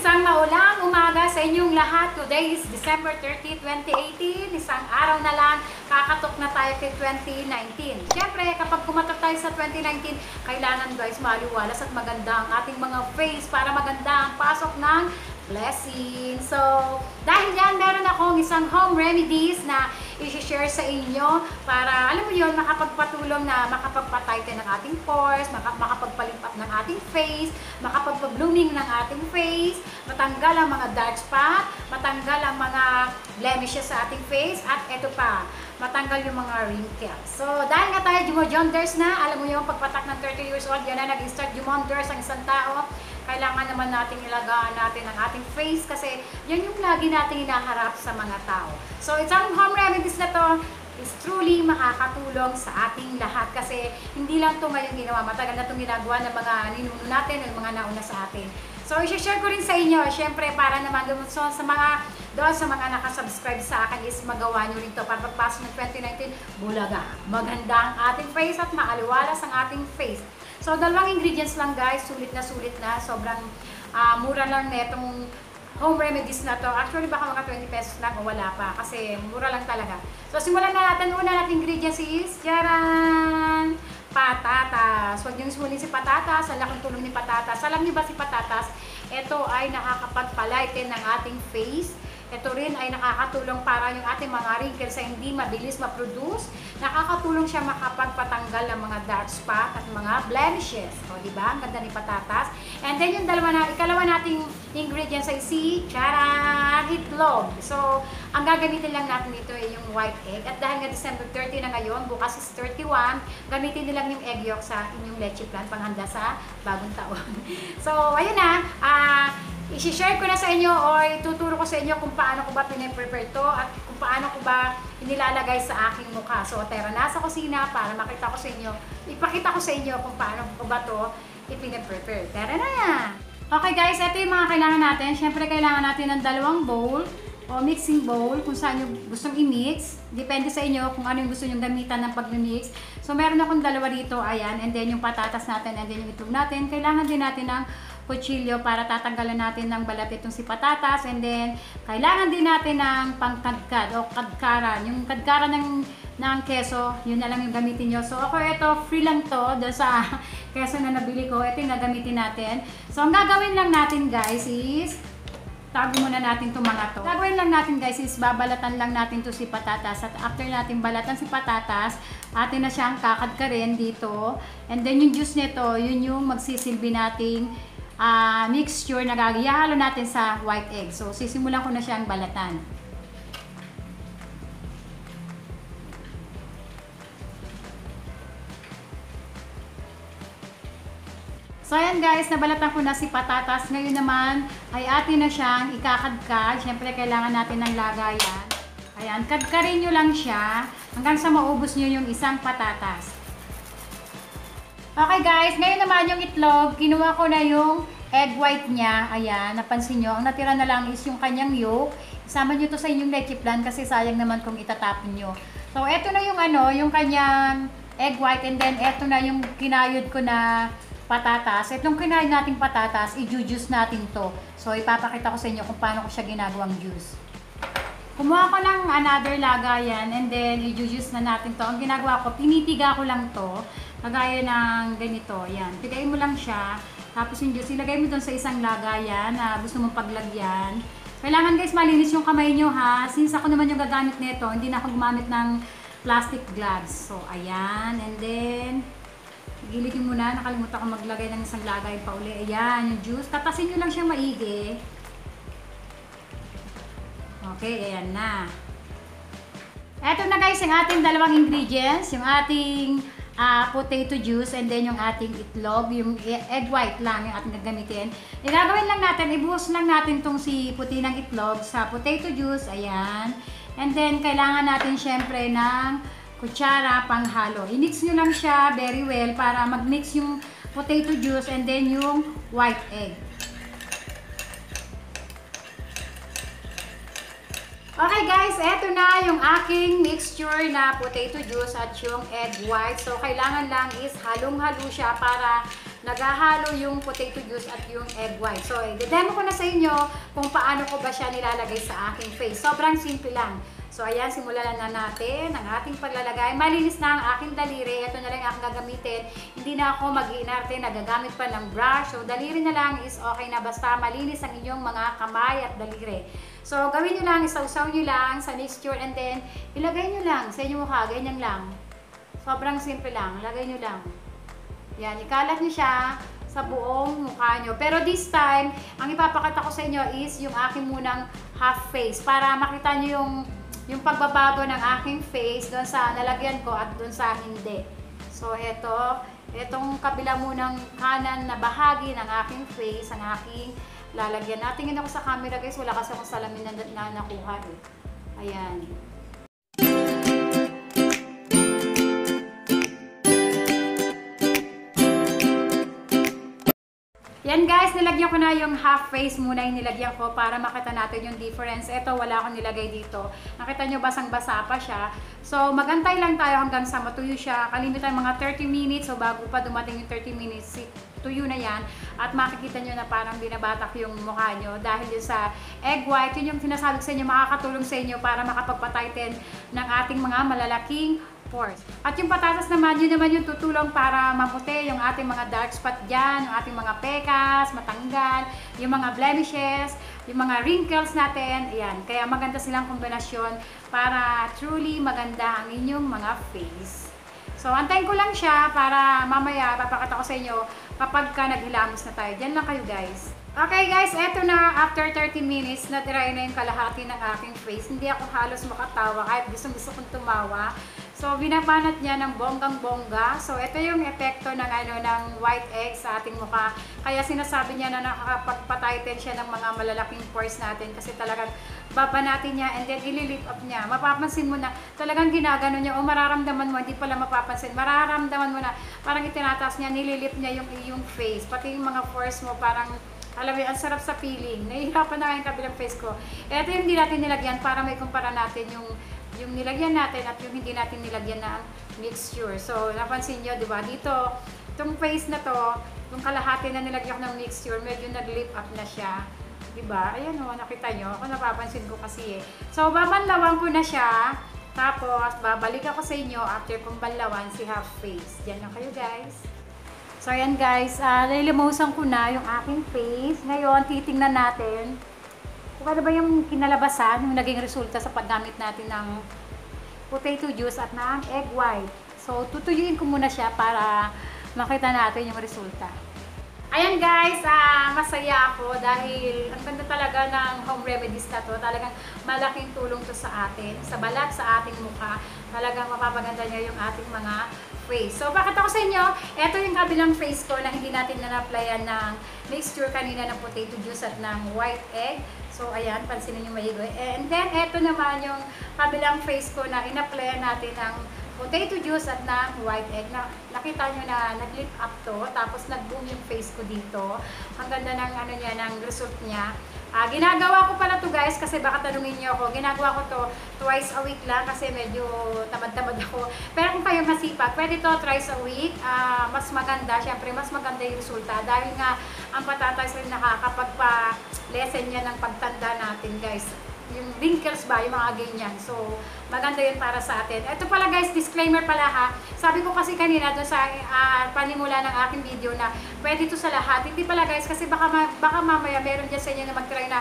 Isang maulang umaga sa inyong lahat. Today is December 30, 2018. Isang araw na lang, kakatok na tayo kay 2019. Siyempre, kapag kumatok tayo sa 2019, kailangan guys maliwalas at maganda ang ating mga face para maganda ang pasok ng blessing. So, dahil yan, meron akong isang home remedies na i-share sa inyo para, alam mo yun, makapagpatulong na makapagpatighten ng ating pores, makapagpalipat ng ating face, makapagpa-blooming ng ating face, matanggal ang mga dark spot, matanggal ang mga blemishes sa ating face, at eto pa, matanggal yung mga wrinkles. So, dahil nga tayo jumonders na, alam mo yung pagpatak ng 30 years old, yan na nag-start jumonders ang isang tao, kailangan naman natin ilagaan natin ang ating face kasi yan yung lagi natin hinaharap sa mga tao. So, itong home remedies na to is truly makakatulong sa ating lahat kasi hindi lang to ngayon ginawa, matagal na itong ginagawa ng mga ninuno natin o mga nauna sa atin. So, i-share ko rin sa inyo, syempre para naman doon sa mga nakasubscribe sa akin is magawa nyo rin to para pagpasok ng 2019, bulaga, maganda ang ating face at maaliwalas ang ating face. So, dalawang ingredients lang guys, sulit na, sobrang mura lang na itong home remedies na to. Actually, baka mga 20 pesos lang o wala pa kasi mura lang talaga. So, simulan na natin. Una natin ingredients is, charan! Patatas. Huwag niyong sumulin si patatas, ang laking tulong ni patatas. Alam niyo ba si patatas? Ito ay nakakapagpalighten ng ating face. Ito rin ay nakakatulong para yung ating mga wrinkles ay hindi mabilis ma-produce. Nakakatulong siya makapagpatanggal ng mga dark spot at mga blemishes. O, diba? Ang ganda ni patatas. And then yung ikalawa nating ingredients ay si charan! Itlog. So, ang gagamitin lang natin dito ay yung white egg. At dahil nga December 30 na ngayon, bukas is 31, gamitin nilang yung egg yolk sa inyong leche plan panghanda sa bagong taon. So, ayun na. I-share ko na sa inyo o ituturo ko sa inyo kung paano ko ba pinaprepare to at kung paano ko ba inilalagay sa aking mukha. So, tara na sa kusina para makita ko sa inyo, ipakita ko sa inyo kung paano ko ba to ipinaprepare. Tara na! Okay guys, ito yung mga kailangan natin. Siyempre, kailangan natin ng dalawang bowl o mixing bowl kung saan nyo gustong i-mix. Depende sa inyo kung ano yung gusto nyo gamitan ng pag-mix. So, meron akong dalawa rito, ayan, and then yung patatas natin, and then yung itlog natin. Kailangan din natin ng kutsilyo para tatanggalan natin ng balat itong si patatas, and then kailangan din natin ng pangkadkad o kadkaran. Yung kadkaran ng keso, yun na lang yung gamitin nyo. So ako ito, free lang to doon sa keso na nabili ko. Ito yung gagamitin natin. So ang gagawin lang natin guys is, tago muna natin itong mga to. Gagawin lang natin guys is babalatan lang natin to si patatas, at after natin balatan si patatas, atin na siyang kakadkarin dito, and then yung juice nito, yun yung magsisilbi nating mixture na gagawin natin sa white egg. So, sisimulan ko na siyang balatan. So, ayan guys, nabalatan ko na si patatas. Ngayon naman, ay atin na siyang ikakadkad. Siyempre, kailangan natin ng lagayan. Ayan, kadkarin nyo lang siya hanggang sa maubos nyo yung isang patatas. Okay guys, ngayon naman yung itlog, kinuha ko na yung egg white niya. Ayan, napansin nyo, ang natira na lang is yung kanyang yolk. Isama nyo to sa inyong leche plan kasi sayang naman kung itatapon nyo. So, eto na yung yung kanyang egg white, and then eto na yung kinayod ko na patatas. Itong kinayod nating patatas, i-juice natin to. So, ipapakita ko sa inyo kung paano ko siya ginagawang juice. Kumuha ko ng another lagayan, and then i-juice na natin to. Ang ginagawa ko, pinipiga ko lang to. Kagaya ng ganito, yan. Pigayin mo lang siya, tapos yung juice, ilagay mo doon sa isang lagayan na gusto mong paglagyan. Kailangan guys, malinis yung kamay nyo ha. Since ako naman yung gagamit nito, hindi na ako gumamit ng plastic gloves. So, ayan. And then, gilitin mo na. Nakalimutan ko maglagay ng isang lagayan pa uli. Ayan, yung juice. Katasin nyo lang siya maigi. Okay, ayan na. Eto na guys, yung ating dalawang ingredients. Yung ating potato juice, and then yung ating itlog, yung egg white lang yung ating gagamitin. Gagawin lang natin, ibuhos lang natin tong si puti ng itlog sa potato juice, ayan. And then, kailangan natin syempre ng kutsara panghalo. I-mix nyo lang siya very well para mag-mix yung potato juice and then yung white egg. Okay guys, eto na yung aking mixture na potato juice at yung egg white. So, kailangan lang is halong-halo siya para naghahalo yung potato juice at yung egg white. So, i-demo ko na sa inyo kung paano ko ba siya nilalagay sa aking face. Sobrang simple lang. So, ayan, simulan na natin ang ating paglalagay. Malinis na ang aking daliri. Ito na lang ang aking gagamitin. Hindi na ako mag-iinarte, nagagamit pa ng brush. So, daliri na lang is okay na basta malinis ang inyong mga kamay at daliri. So, gawin nyo lang, isawsaw nyo lang sa mixture and then ilagay nyo lang sa inyong mukha. Ganyan lang. Sobrang simple lang. Lagay nyo lang. Yan, ikalat nyo siya sa buong mukha nyo. Pero this time, ang ipapakita ko sa inyo is yung aking munang half face para makita nyo yung pagbabago ng aking face doon sa nalagyan ko at doon sa hindi. So, itong kabila munang kanan na bahagi ng aking face, ang aking lalagyan. Natingin ako sa camera guys, wala kasi akong salamin na nakuha eh. Ayan. Yan guys, nilagyan ko na yung half face muna yung nilagyan ko para makita natin yung difference. Ito, wala akong nilagay dito. Nakita nyo, basang-basa pa siya. So, magantay lang tayo hanggang sa matuyo siya. Kalimitan mga 30 minutes. So, bago pa dumating yung 30 minutes, tuyo na yan. At makikita nyo na parang binabatak yung mukha nyo. Dahil yun sa egg white, yun yung sinasabi sa inyo, makakatulong sa inyo para makapagpatighten ng ating mga malalaking pores. At yung patatas naman, yun naman yung tutulong para maputi yung ating mga dark spot dyan, yung ating mga pekas, matanggal, yung mga blemishes, yung mga wrinkles natin. Ayan. Kaya maganda silang kombinasyon para truly maganda ang inyong mga face. So, antayin ko lang siya para mamaya papakita ko sa inyo kapag ka naghilamos na tayo. Diyan lang kayo guys. Okay guys, eto na, after 30 minutes, na-dry na yung kalahati ng aking face. Hindi ako halos makatawa kahit gusto kong tumawa. So, binabanat niya ng bonggang-bongga. So, ito yung epekto ng, ng white egg sa ating mukha. Kaya sinasabi niya na nakakapagpatighten siya ng mga malalaking pores natin kasi talagang babanatin niya and then ililip up niya. Mapapansin mo na talagang ginagano niya o mararamdaman mo, hindi pala mapapansin. Mararamdaman mo na parang itinataas niya, nililip niya yung face. Pati yung mga pores mo parang alam mo, ang sarap sa feeling. Nahihirapan na yung kabilang face ko. Ito yung hindi natin nilagyan para may kumpara natin yung nilagyan natin at yung hindi natin nilagyan na mixture. So, napansin nyo, di ba? Dito, itong face na to, yung kalahati na nilagyan ko ng mixture, medyo nag-lip up na siya. Di ba? Ayan o, nakita nyo. Ako napapansin ko kasi eh. So, babanlawan ko na siya. Tapos, babalik ako sa inyo after kong banlawan si half face. Diyan lang kayo guys. So, ayan guys, nilimusan ko na yung aking face. Ngayon, titingnan natin kung ano ba yung kinalabasan, yung naging resulta sa paggamit natin ng potato juice at ng egg white. So, tutuyuin ko muna siya para makita natin yung resulta. Ayan guys, masaya ako dahil ang ganda talaga ng home remedies na to. Talagang malaking tulong to sa atin, sa balat, sa ating mukha. Talagang mapapaganda niya yung ating mga face. So, bakit ako sa inyo? Ito yung kabilang face ko na hindi natin na-applyan ng mixture kanina ng potato juice at ng white egg. So, ayan, pansinin nyo mahigo. And then, ito naman yung kabilang face ko na in-applyan natin ng potato juice at ng white egg. Nakita nyo na nag-lip up to, tapos nag-boom yung face ko dito. Ang ganda ng, ng result niya. Ginagawa ko pala to guys kasi baka tanungin niyo ako. Ginagawa ko to twice a week lang kasi medyo tamad-tamad ako. Pero kung kayo masipag, pwede to thrice a week. Mas maganda, syempre mas maganda yung resulta dahil nga ang patatas rin nakakapagpa-lessen niya ng pagtanda natin guys. Yung wrinkles ba, yung mga ganyan. So, maganda yun para sa atin. Ito pala guys, disclaimer pala ha. Sabi ko kasi kanina doon sa panimula ng aking video na pwede to sa lahat. Hindi pala guys, kasi baka mamaya meron dyan sa inyo na mag-try na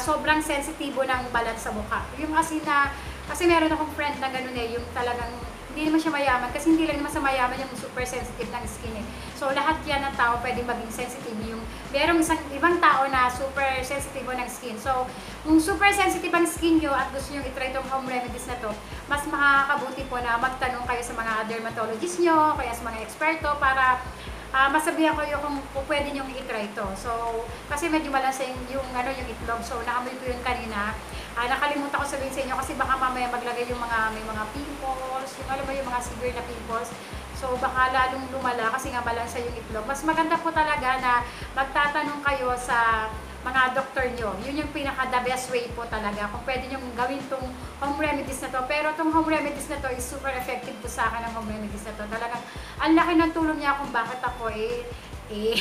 sobrang sensitibo ng balat sa mukha. Yung kasi meron akong friend na ganun eh, yung talagang hindi naman siya mayaman kasi hindi lang naman sa mayaman yung super sensitive ng skin eh. So lahat yan ng tao pwede maging sensitive. Yung merong ibang tao na super sensitive ng skin. So kung super sensitive ang skin nyo at gusto nyo itry itong home remedies na to, mas makakabuti po na magtanong kayo sa mga dermatologist nyo, kaya sa mga eksperto para masabihan ko yung kung pwede nyo i-try ito. So, kasi medyo malasing yung itlog. So, naamoy ko yun kanina. Nakalimutan ko sabihin sa inyo kasi baka mamaya maglagay yung may mga pimples, yung alam mo yung mga severe na pimples. So, baka lalong lumala kasi nga malansa yung itlog. Mas maganda po talaga na magtatanong kayo sa mga doktor nyo. Yun yung pinaka-the best way po talaga. Kung pwede nyo gawin tong home remedies na to. Pero tong home remedies na to is super effective po sa akin ang home remedies na to. Talagang, ang laki ng tulong niya kung bakit ako eh,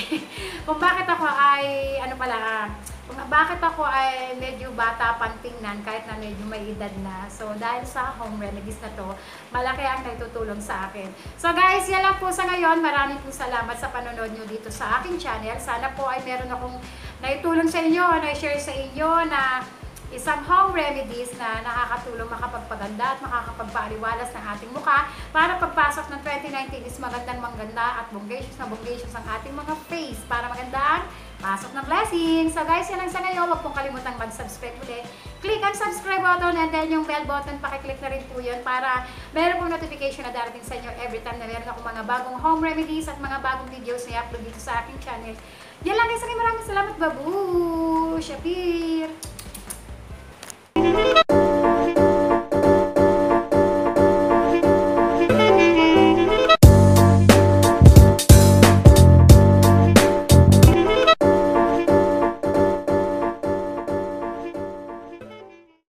kung bakit ako ay, ano pala, kung bakit ako ay medyo bata pang tingnan kahit na medyo may edad na. So, dahil sa home remedies na to, malaki ang naitutulong sa akin. So guys, yan lang po sa ngayon. Maraming po salamat sa panonood nyo dito sa aking channel. Sana po ay meron akong naitulong sa inyo, na-share sa inyo na isang home remedies na nakakatulong makapagpaganda at makakapagpaaliwalas ng ating mukha para pagpasok ng 2019 is magandang mangganda at bonggacious ang ating mga face para magandang pasok ng blessings. So guys, yan lang sa ngayon. Huwag pong kalimutang mag-subscribe ulit. Click ang subscribe button and then yung bell button, pakiclick na rin po yun para meron pong notification na darating sa inyo every time na meron akong mga bagong home remedies at mga bagong videos na i-upload dito sa aking channel. Yan lang guys. Maraming salamat. Babu! Shapir!